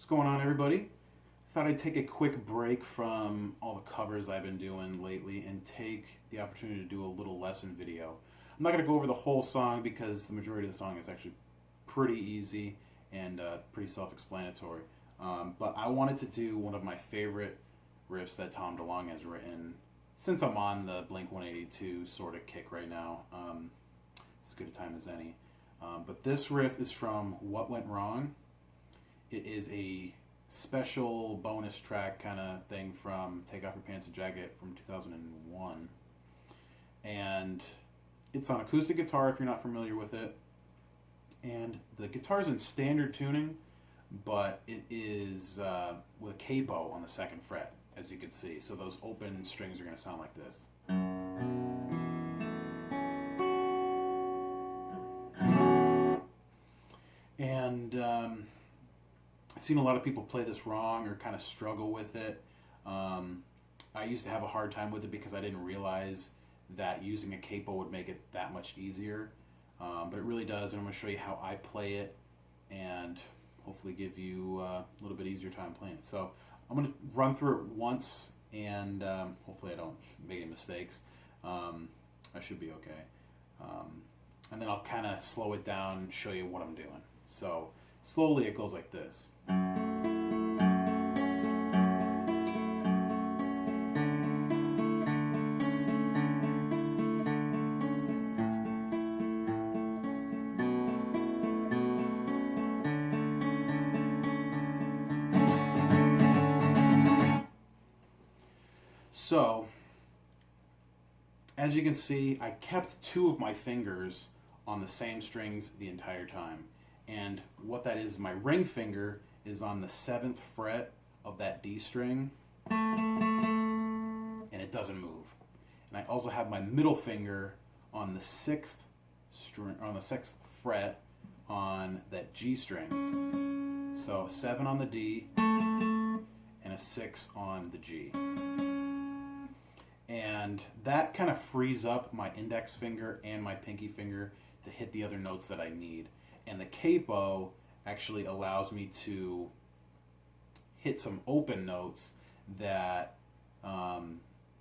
What's going on, everybody? Thought I'd take a quick break from all the covers I've been doing lately and take the opportunity to do a little lesson video. I'm not going to go over the whole song because the majority of the song is actually pretty easy and pretty self-explanatory. But I wanted to do one of my favorite riffs that Tom DeLonge has written since I'm on the Blink-182 sort of kick right now. It's as good a time as any. But this riff is from What Went Wrong. It is a special bonus track kind of thing from Take Off Your Pants and Jacket from 2001. And it's on acoustic guitar if you're not familiar with it. And the guitar's in standard tuning, but it is with a capo on the second fret, as you can see. So those open strings are going to sound like this. And I've seen a lot of people play this wrong or kind of struggle with it. I used to have a hard time with it because I didn't realize that using a capo would make it that much easier. But it really does, and I'm going to show you how I play it and hopefully give you a little bit easier time playing it. So I'm going to run through it once, and hopefully I don't make any mistakes. I should be okay. And then I'll kind of slow it down and show you what I'm doing. So slowly it goes like this. So, as you can see, I kept two of my fingers on the same strings the entire time. And what that is, my ring finger is on the 7th fret of that D string, and it doesn't move. And I also have my middle finger on the 6th string, on the 6th fret on that G string. So 7 on the D and a 6 on the G. And that kind of frees up my index finger and my pinky finger to hit the other notes that I need. And the capo actually allows me to hit some open notes that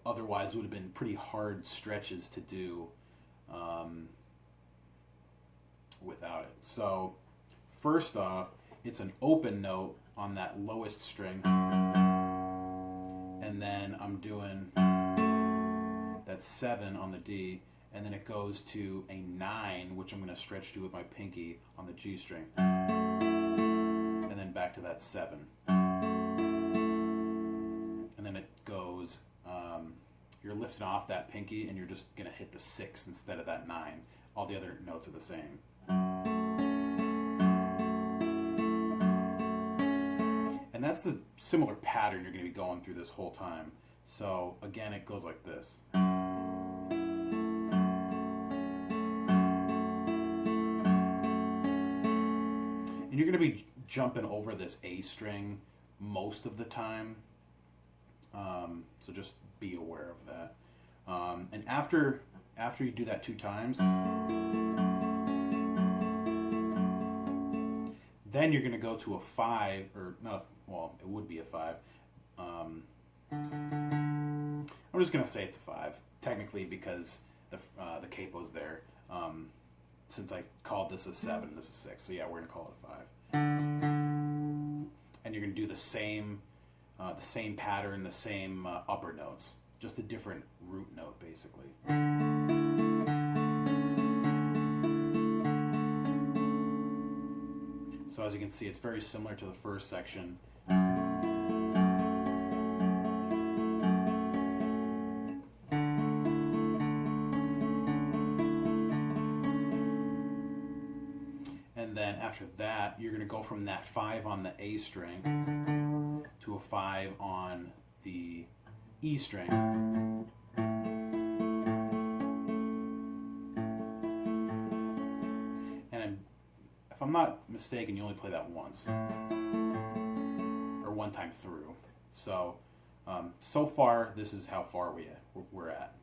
otherwise would have been pretty hard stretches to do without it. So first off, it's an open note on that lowest string, and then I'm doing that 7 on the D, and then it goes to a 9, which I'm going to stretch to with my pinky on the G string, and then back to that 7. And then it goes, you're lifting off that pinky, and you're just going to hit the 6 instead of that 9. All the other notes are the same. And that's the similar pattern you're going to be going through this whole time. So again, it goes like this. And you're going to be jumping over this A string most of the time, so just be aware of that. And after you do that 2 times, then you're going to go to a 5, or not. Well, it would be a 5. I'm just going to say it's a 5, technically, because the capo's there. Since I called this a 7, this is 6, so yeah, we're going to call it a 5. And you're going to do the same pattern, the same upper notes, just a different root note, basically. So as you can see, it's very similar to the first section. And then after that, you're going to go from that 5 on the A string to a 5 on the E string. And if I'm not mistaken, you only play that once, or one time through. So, so far, this is how far we're at.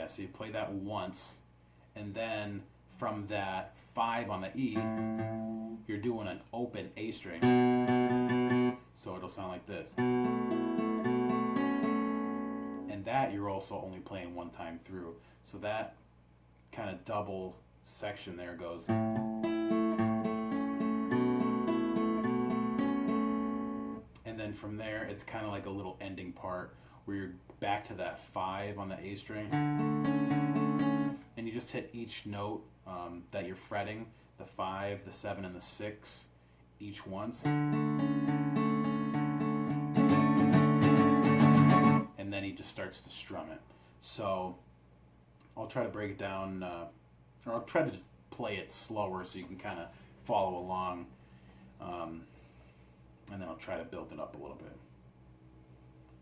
so you play that once, and then from that 5 on the E, you're doing an open A string. So it'll sound like this. And that you're also only playing one time through. So that kind of double section there goes. And then from there, it's kind of like a little ending part where you're back to that 5 on the A string. And you just hit each note that you're fretting, the 5, the 7, and the 6, each once. And then he just starts to strum it. So I'll try to break it down, or I'll try to just play it slower so you can kind of follow along. And then I'll try to build it up a little bit.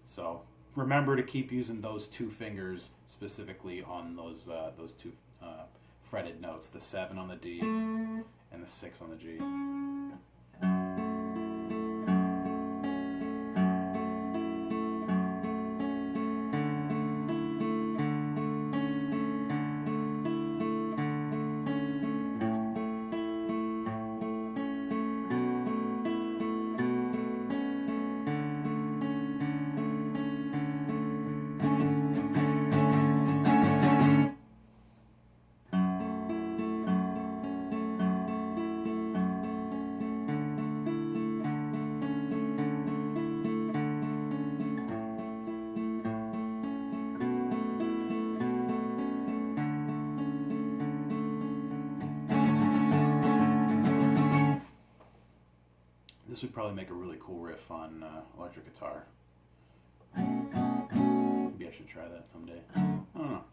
So remember to keep using those 2 fingers specifically on those 2 fretted notes, the 7 on the D and the 6 on the G. This would probably make a really cool riff on electric guitar. Maybe I should try that someday. I don't know.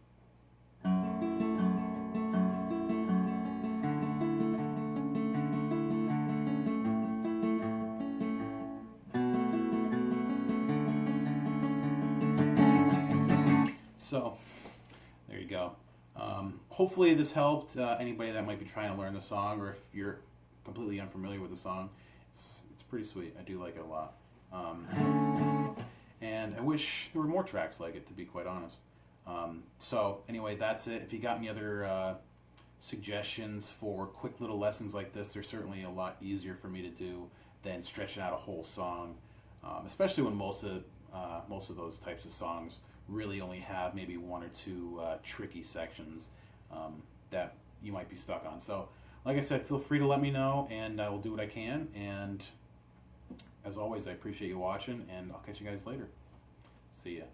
So, there you go. Hopefully this helped anybody that might be trying to learn the song, or if you're completely unfamiliar with the song. It's pretty sweet. I do like it a lot. And I wish there were more tracks like it, to be quite honest. So anyway, that's it. If you got any other suggestions for quick little lessons like this, they're certainly a lot easier for me to do than stretching out a whole song, especially when most of those types of songs really only have maybe 1 or 2 tricky sections that you might be stuck on. So like I said, feel free to let me know, and I will do what I can. And as always, I appreciate you watching, and I'll catch you guys later. See ya.